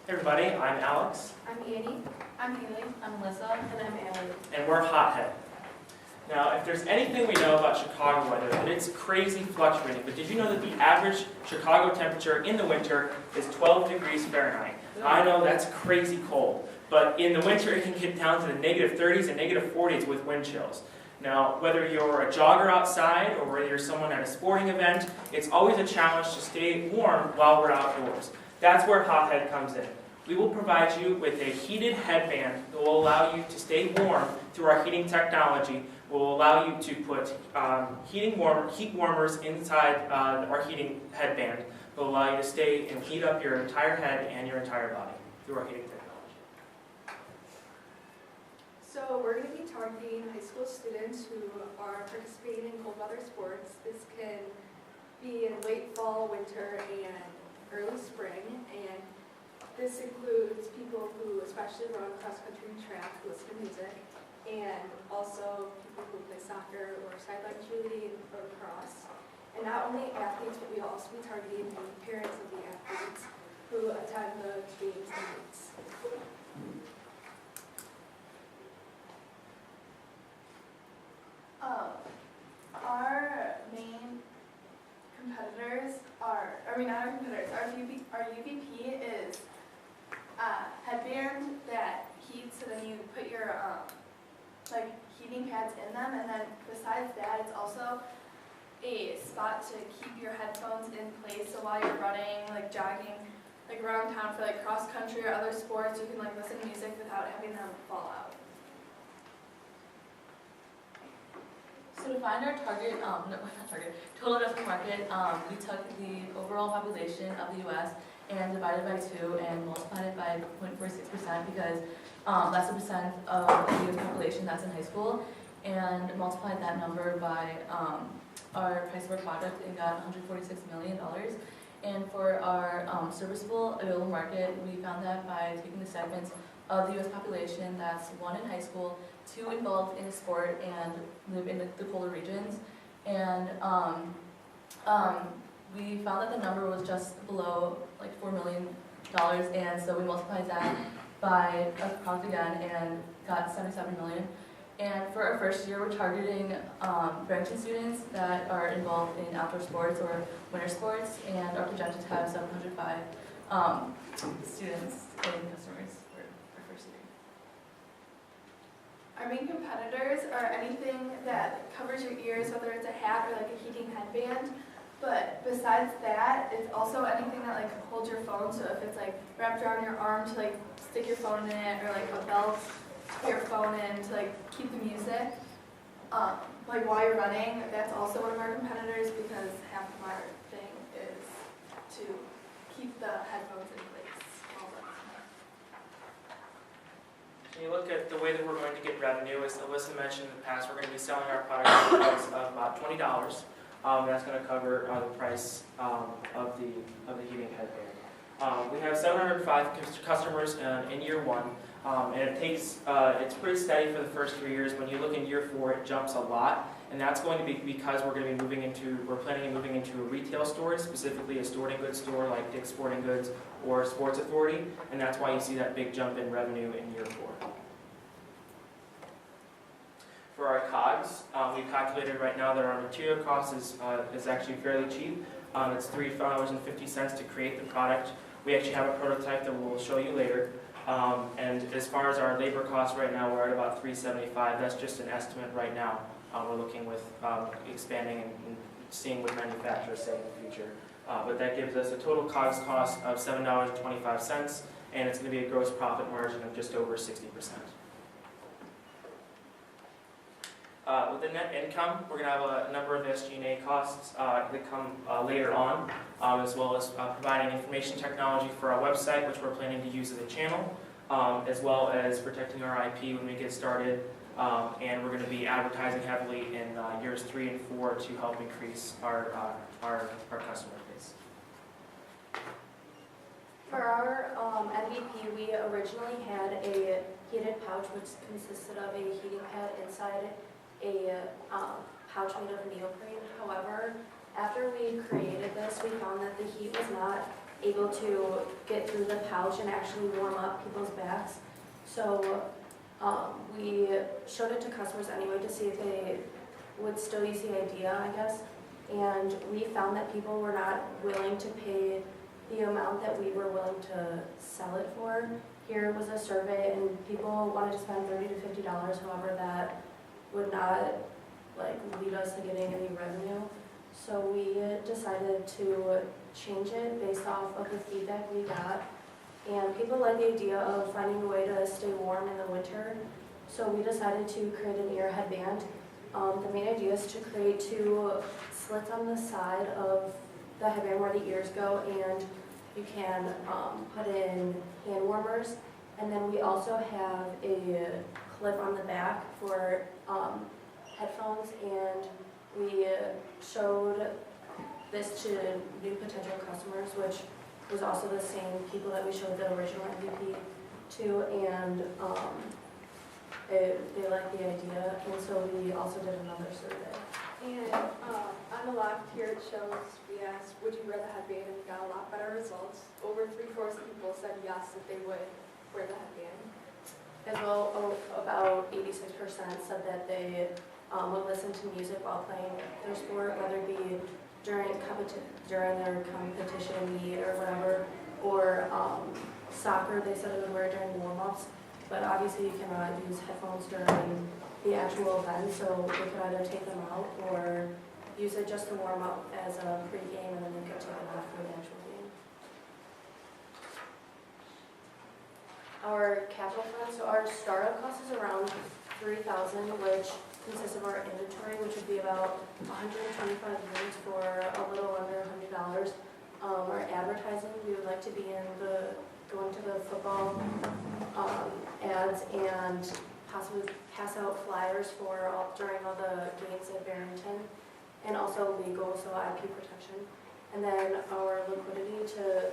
Hey everybody, I'm Alex, I'm Annie. I'm Haley. I'm Alyssa. And I'm Allie. and we're Hothead. Now, if there's anything we know about Chicago weather, that it's crazy fluctuating, but did you know that the average Chicago temperature in the winter is 12 degrees Fahrenheit? I know that's crazy cold, but in the winter it can get down to the -30s and -40s with wind chills. Now, whether you're a jogger outside or whether you're someone at a sporting event, it's always a challenge to stay warm while we're outdoors. That's where Hothead comes in. We will provide you with a heated headband that will allow you to stay warm through our heating technology. Will allow you to put heat warmers inside our heating headband. Will allow you to stay and heat up your entire head and your entire body through our heating technology. So we're going to be targeting high school students who are participating in cold weather sports. This can be in late fall, winter, and early spring. And this includes people who especially run cross-country and track, who listen to music, and also people who play soccer or sideline cheerleading or lacrosse. And not only athletes, but we'll also be targeting the parents of the athletes who attend the games and meets. Our main competitors our UVP is a headband that heats, so then you put your heating pads in them, and then besides that, it's also a spot to keep your headphones in place, so while you're running, jogging, around town for cross country or other sports, you can listen to music without having them fall out. So to find our total addressable market, we took the overall population of the U.S. and divided by 2 and multiplied it by 0.46% because that's the percent of the U.S. population that's in high school, and multiplied that number by our price of our product and got $146 million. And for our serviceable available market, we found that by taking the segments of the U.S. population that's 1 in high school, 2 involved in a sport and live in the colder regions, and we found that the number was just below $4 million, and so we multiplied that by a product again and got $77 million. And for our first year, we're targeting Barrington students that are involved in outdoor sports or winter sports, and are projected to have 705 students and customers for our first year. Our main competitors are anything that covers your ears, whether it's a hat or a heating headband. But besides that, it's also anything that holds your phone. So if it's wrapped around your arm to stick your phone in it, or a belt to put your phone in to keep the music, while you're running, that's also one of our competitors because half of our thing is to keep the headphones in place all the time. When you look at the way that we're going to get revenue, as Alyssa mentioned in the past, we're going to be selling our product at a price of about $20. That's going to cover the price of the heating headband. We have 705 customers in year 1, and it takes it's pretty steady for the first 3 years. When you look in year 4, it jumps a lot, and that's going to be because we're planning on moving into a retail store, specifically a sporting goods store like Dick's Sporting Goods or Sports Authority, and that's why you see that big jump in revenue in year 4. For our COGS, we've calculated right now that our material cost is actually fairly cheap. It's $3.50 to create the product. We actually have a prototype that we'll show you later. And as far as our labor costs right now, we're at about $3.75. That's just an estimate right now. We're looking with expanding and seeing what manufacturers say in the future. But that gives us a total COGS cost of $7.25, and it's going to be a gross profit margin of just over 60%. With the net income, we're going to have a number of SG&A costs that come later on, as well as providing information technology for our website, which we're planning to use as a channel, as well as protecting our IP when we get started. And we're going to be advertising heavily in years 3 and 4 to help increase our customer base. For our MVP, we originally had a heated pouch which consisted of a heating pad inside a pouch made of neoprene. However, after we created this, we found that the heat was not able to get through the pouch and actually warm up people's backs. So we showed it to customers anyway to see if they would still use the idea, I guess. And we found that people were not willing to pay the amount that we were willing to sell it for. Here was a survey and people wanted to spend $30 to $50, however that would not lead us to getting any revenue. So we decided to change it based off of the feedback we got. And people like the idea of finding a way to stay warm in the winter. So we decided to create an ear headband. The main idea is to create 2 slits on the side of the headband where the ears go, and you can put in hand warmers. And then we also have a clip on the back for headphones, and we showed this to new potential customers, which was also the same people that we showed the original MVP to, and they liked the idea, and so we also did another survey. And on the left here it shows, we asked, would you wear the headband, and we got a lot better results. Over 3/4 of people said yes, that they would wear the headband. As well, about 86% said that they would listen to music while playing their sport, whether it be during their competition meet or whatever, or soccer, they said it would wear it during warm-ups. But obviously you cannot use headphones during the actual event, so we could either take them out or use it just to warm up as a pre-game, and then they could take it off for the actual game. Our capital fund, so our startup cost is around $3,000, which consists of our inventory, which would be about 125 units for a little under $100. Our advertising, we would like to be going to the football ads and possibly pass out flyers during all the games at Barrington, and also legal, so IP protection. And then our liquidity to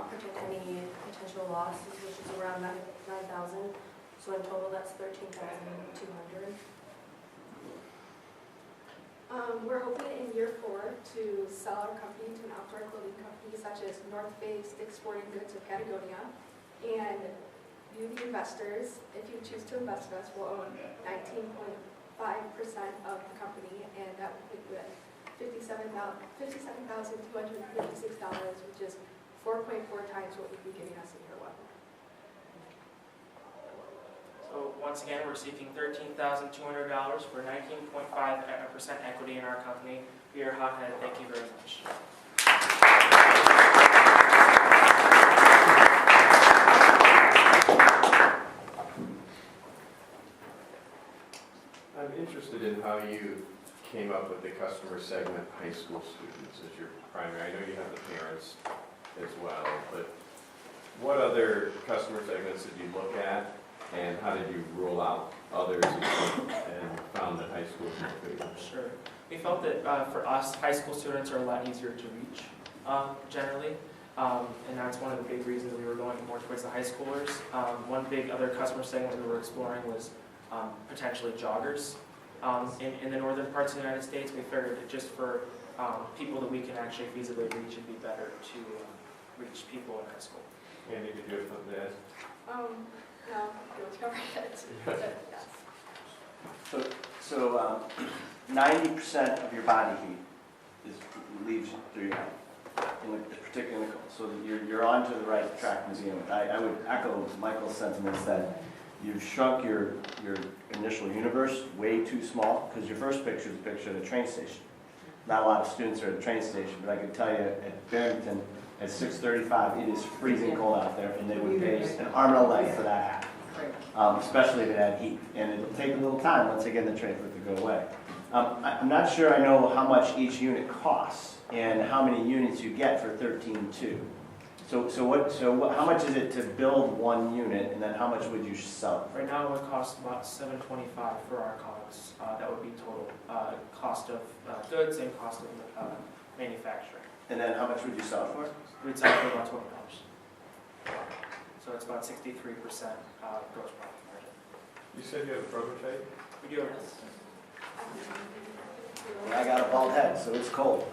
protect any potential losses, which is around $9,000. So in total, that's $13,200. We're hoping in year 4 to sell our company to an outdoor clothing company such as North Face, Dick's Sporting Goods, or Patagonia. And you, the investors, if you choose to invest in us, will own 19.5% of the company, and that would be with $57,256, which is 4.4 times what you'd be giving us in year 1. So once again, we're seeking $13,200 for 19.5% equity in our company. We are Hothead. Thank you very much. I'm interested in how you came up with the customer segment high school students as your primary. I know you have the parents as well, but what other customer segments did you look at, and how did you rule out others and found that high school was more fitting? Sure. We felt that for us, high school students are a lot easier to reach generally, and that's one of the big reasons we were going more towards the high schoolers. One big other customer segment we were exploring was potentially joggers. In the northern parts of the United States, we figured that just for people that we can actually feasibly reach, it'd be better to reach people in high school. Andy, did you have something to ask? No, you'll cover it. Yes. So 90% of your body heat leaves through your head, particularly in the cold. So you're on to the right track to begin with. I would echo Michael's sentiments that you've shrunk your initial universe way too small, because your first picture is a picture of the train station. Not a lot of students are at the train station, but I can tell you at Barrington, at 6:35, it is freezing cold out there, and they would pay an arm and a leg for that hat, especially if it had heat. And it'll take a little time once again the train for it to go away. I'm not sure I know how much each unit costs and how many units you get for $13,200. So how much is it to build one unit, and then how much would you sell? Right now, it would cost about $725 for our costs. That would be total cost of goods and cost of manufacturing. And then how much would you sell it for? We'd sell it for about $20. So it's about 63% gross profit margin. You said you have a prototype? We do have too. I got a bald head, so it's cold.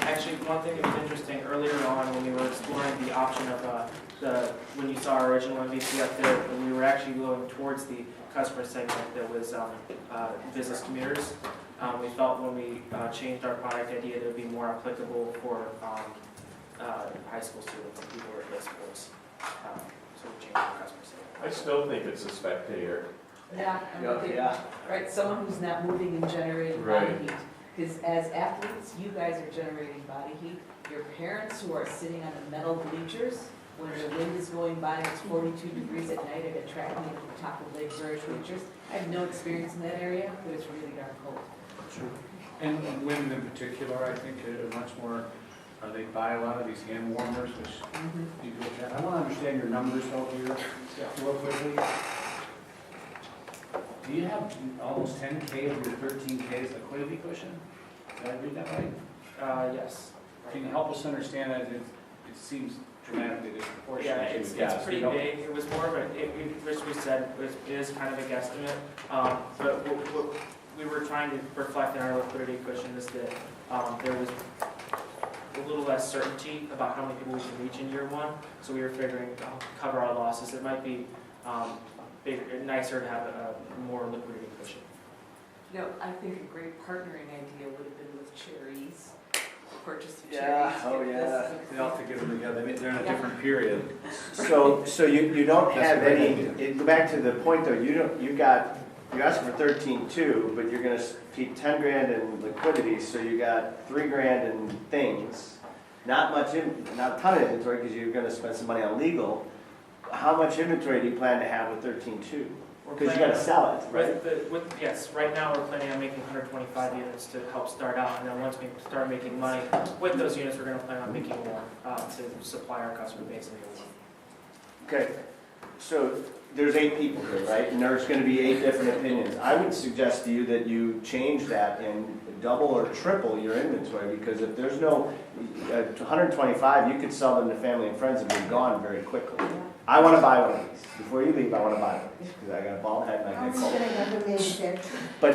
Actually, one thing that was interesting, earlier on when we were exploring the option of when you saw our original MVP up there, we were actually going towards the customer segment that was business commuters. We felt when we changed our product idea that it would be more applicable for high school students and people who are at sports. So we changed our customer segment. I still think it's a spectator. Yeah, Yeah. right, someone who's not moving and generating body heat. Because as athletes, you guys are generating body heat. Your parents who are sitting on the metal bleachers, when the wind is going by and it's 42 degrees at night at a track meet at the top of Lake Zurich bleachers. I have no experience in that area, but it's really darn cold. And women in particular, I think, are much more, they buy a lot of these hand warmers, which you go check. I want to understand your numbers out here real quickly. Do you have almost 10K of your 13K as liquidity cushion? Did I read that right? Yes. Can you help us understand that? It seems dramatically disproportionate. Yeah, to it's gas. pretty big. It was more of a, which we said, it is kind of a guesstimate. But what we were trying to reflect in our liquidity cushion is that there was a little less certainty about how many people we can reach in year one. So we were figuring cover our losses. It might be nicer to have a more liquidity cushion. You know, I think a great partnering idea would have been with Cherries. Purchase of Yeah, Cherries. oh, get yeah. this. They all have to get them together. They're in a different period. So you don't That's have a great any, idea. go back to the point though, you're asking for 13.2, but you're gonna keep 10 grand in liquidity, so you got 3 grand in things. Not a ton of inventory, because you're gonna spend some money on legal. How much inventory do you plan to have with 13.2? Because you gotta sell it, right? Yes, right now we're planning on making 125 units to help start out, and then once we start making money with those units, we're going to plan on making more to supply our customer base in the Okay, so there's 8 people here, right? And there's gonna be 8 different opinions. I would suggest to you that you change that and double or triple your inventory, because if there's no 125, you could sell them to family and friends and be gone very quickly. I wanna buy one of these. Before you leave, I wanna buy one of these, because I got a bald head and I How are get you cold. gonna have them manufactured? But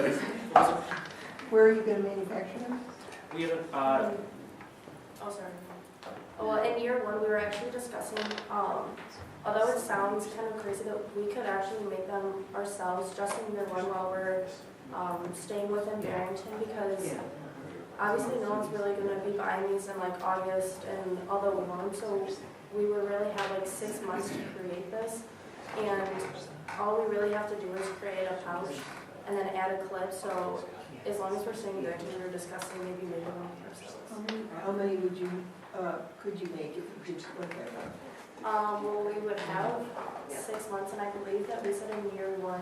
Where are you gonna manufacture them? We haven't, Oh, sorry. Well, in year one, we were actually discussing, although it sounds kind of crazy that we could actually make them ourselves just in year one while we're staying within Barrington, because obviously no one's really gonna be buying these in like August and all the warm, so we would really have like 6 months to create this. And all we really have to do is create a pouch and then add a clip, so as long as we're staying there, we were discussing maybe making one ourselves. How many would you, could you make if you did whatever? Well, we would have 6 months, and I believe that we said in year one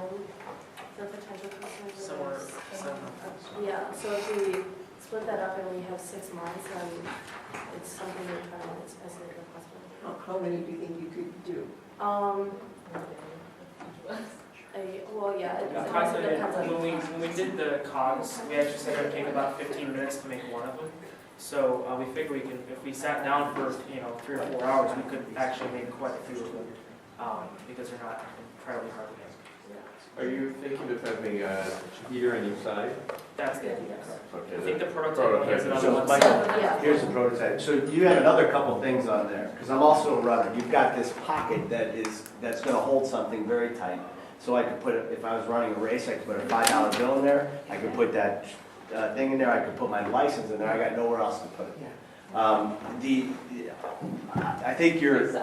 for potential customers. it somewhere, was, 7 months. Yeah, so if we split that up and we have 6 months, then it's something we're trying to specify for the customer. How many do you think you could do? Well, yeah, it Yeah, also depends on. when we did the cogs, we actually said it would take about 15 minutes to make one of them. So we figured we can, if we sat down for 3 or 4 hours, we could actually make quite a few of them because they're not incredibly hard to make. Are you thinking of having a heater on each side? That's the idea. Okay, I think the the prototype only has it on So, one Michael, side. Yeah. here's the prototype. So you have another couple things on there, because I'm also a runner. You've got this pocket that's gonna hold something very tight. So I could put, if I was running a race, I could put a $5 bill in there. I could put that thing in there. I could put my license in there. I got nowhere else to put it. I think your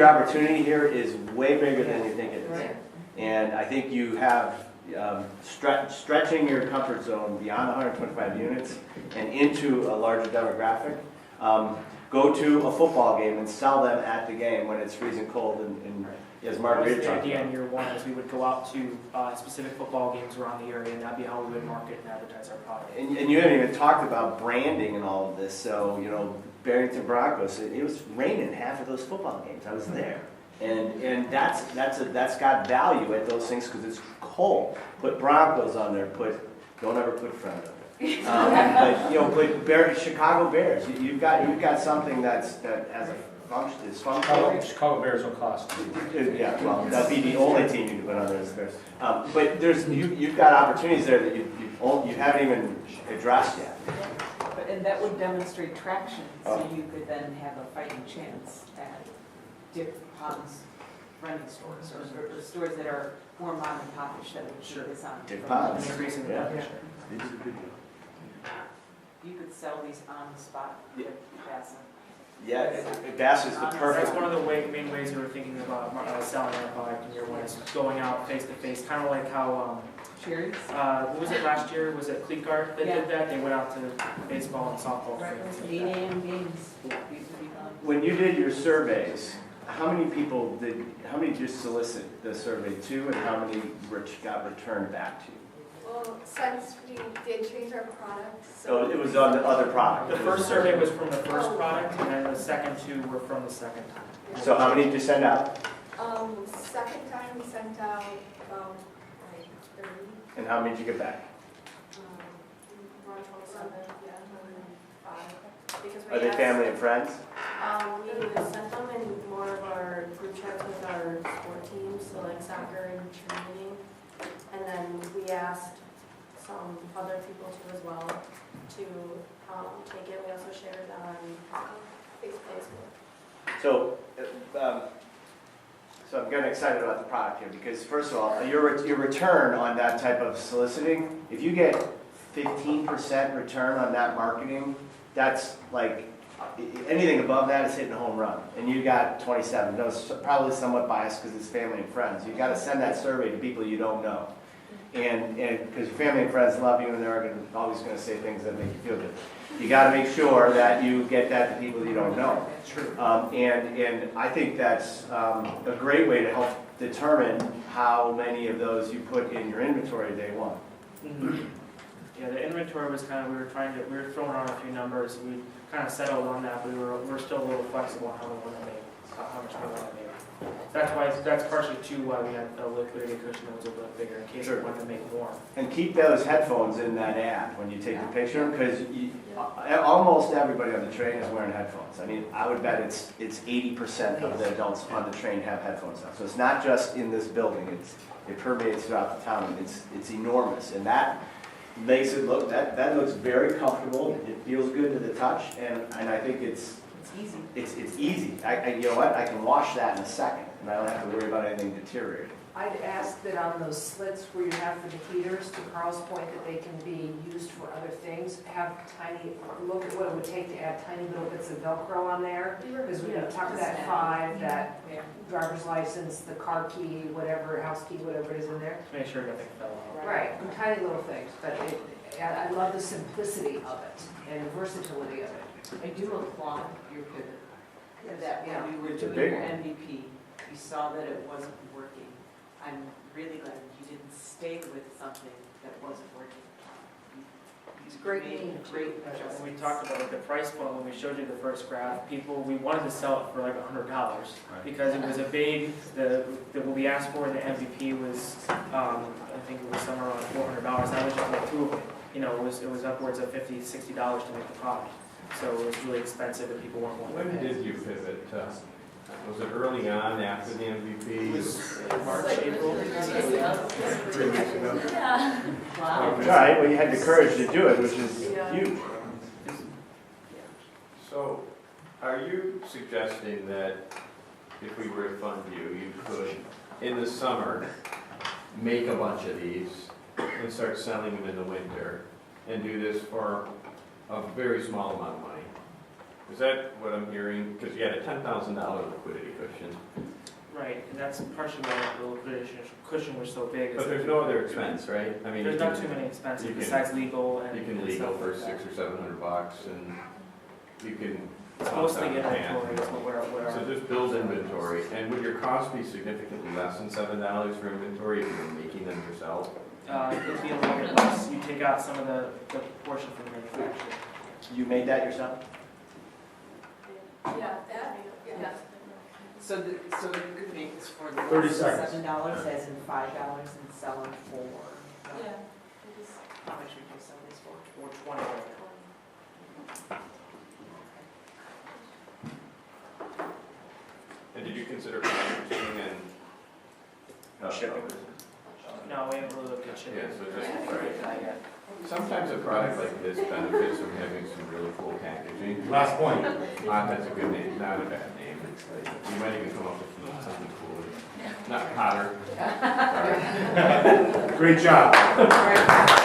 opportunity here is way bigger than you think it is. And I think you have stretching your comfort zone beyond 125 units and into a larger demographic. Go to a football game and sell them at the game when it's freezing cold and as That was Margarita the talked idea about. in year one, is we would go out to specific football games around the area, and that'd be how we would market and advertise our product. And you haven't even talked about branding and all of this. So, Barrington Broncos, it was raining half of those football games. I was there. And that's got value at those things because it's cold. Put Broncos on there. Don't ever put Friend on there. But put Chicago Bears. You've got something that has a functional. Chicago Bears will cost. Yeah, well, that'd be the only team you could put on there is the Bears. But you've got opportunities there that you haven't even addressed yet. And that would demonstrate traction, so Oh. you could then have a fighting chance at Dick Ponds running stores, or stores that are more mom and popish that would Sure. keep this on. Dick An Ponds. increase in the Yeah. budget. You could sell these on the spot, Yeah. pass them. Yeah, Bass is the perfect. That's one of the main ways we were thinking about selling our product in year one, is going out face to face, kind of like how, Cherries? what was it last year? Was it Cleat Guard that Yeah. did that? They went out to baseball and softball. Right, fields like 8 that. AM games, these would be fun. When you did your surveys, how many did you solicit the survey to, and how many got returned back to you? Well, since we did change our product, So it was on the other product? The first survey was from the first product, and then the second two were from the second time. So how many did you send out? Second time we sent out about like 30. And how many did you get back? Around 27, yeah, 5. Because we Are they asked- family and friends? We sent them in more of our group chats with our sport teams, so like soccer and cheerleading. And then we asked some other people too as well to take it. We also shared it on Facebook. So, so I'm getting excited about the product here, because first of all, your return on that type of soliciting, if you get 15% return on that marketing, that's like, anything above that is hitting a home run. And you got 27. No, it's probably somewhat biased because it's family and friends. You got to send that survey to people you don't know. And because your family and friends love you, and they're always going to say things that make you feel good. You got to make sure that you get that to people you don't know. True. And I think that's a great way to help determine how many of those you put in your inventory day one. Mhm. Yeah, the inventory was kind of, we were throwing around a few numbers. We kind of settled on that, but we're still a little flexible on how we want to make, how much we want to make. That's partially too why we had a liquidity cushion that was a little bigger, in case we Sure. wanted to make more. And keep those headphones in that ad when you take the picture, because almost everybody on the train is wearing headphones. I mean, I would bet it's 80% of the adults on the train have headphones on. So it's not just in this building, it permeates throughout the town, and it's enormous. And that makes it look, that looks very comfortable, it feels good to the touch, and I think it's easy. It's easy. You know what, I can wash that in a second, and I don't have to worry about anything deteriorating. I'd ask that on those slits where you have for the heaters, to Carl's point, that they can be used for other things, have tiny, look at what it would take to add tiny little bits of Velcro on there. Because we talked that 5, that driver's license, the car key, whatever, house key, whatever it is in there. Make sure nothing fell out. Right, tiny little things, but I love the simplicity of it and the versatility of it. I do applaud your pivot. That when we were It's a doing big your one. MVP, you saw that it wasn't working. I'm really glad you didn't stay with something that wasn't working. It's great You made meeting, great When we adjustments. talked about the price point, when we showed you the first graph, we wanted to sell it for like $100 because it was a big, what we asked for in the MVP was, I think it was somewhere around $400. That was just like 2 of them. You know, it was upwards of $50, $60 to make the product. So it was really expensive and people weren't willing When to pay. did you pivot? Was it early on after the It MVP? was March, April. 3 weeks ago? Yeah. Wow. All right, well, you had the courage to do it, which is huge. So, are you suggesting that if we were to fund you, you could, in the summer, make a bunch of these and start selling them in the winter, and do this for a very small amount of money? Is that what I'm hearing? Because you had a $10,000 liquidity cushion, Right, and that's partially why the liquidity cushion was so big. is but there's no other expense, right? I mean, There's you not can- too many expenses you can- besides legal and. You can and legal stuff for like that. $600 or $700, and you can. It's mostly bump down the inventory is what So just build inventory, and would your cost be significantly less than $7 for inventory if you were making them yourself? it'd be a little bit less. You take out some of the portion from the manufacturer. You made that yourself? Yeah, That? yeah. So you could make this for 30 seconds. $7 as in $5 and sell them for, Yeah. how much would you sell these for? Or 20 right now. consider packaging and? Shipping. No, we haven't really looked at shipping. Yeah, so just, right. Sometimes a product like this benefits from having some really cool packaging. Last point. That's a good name, not a bad name. It's like, you might even come up with something cooler. Not hotter. Great job. Right.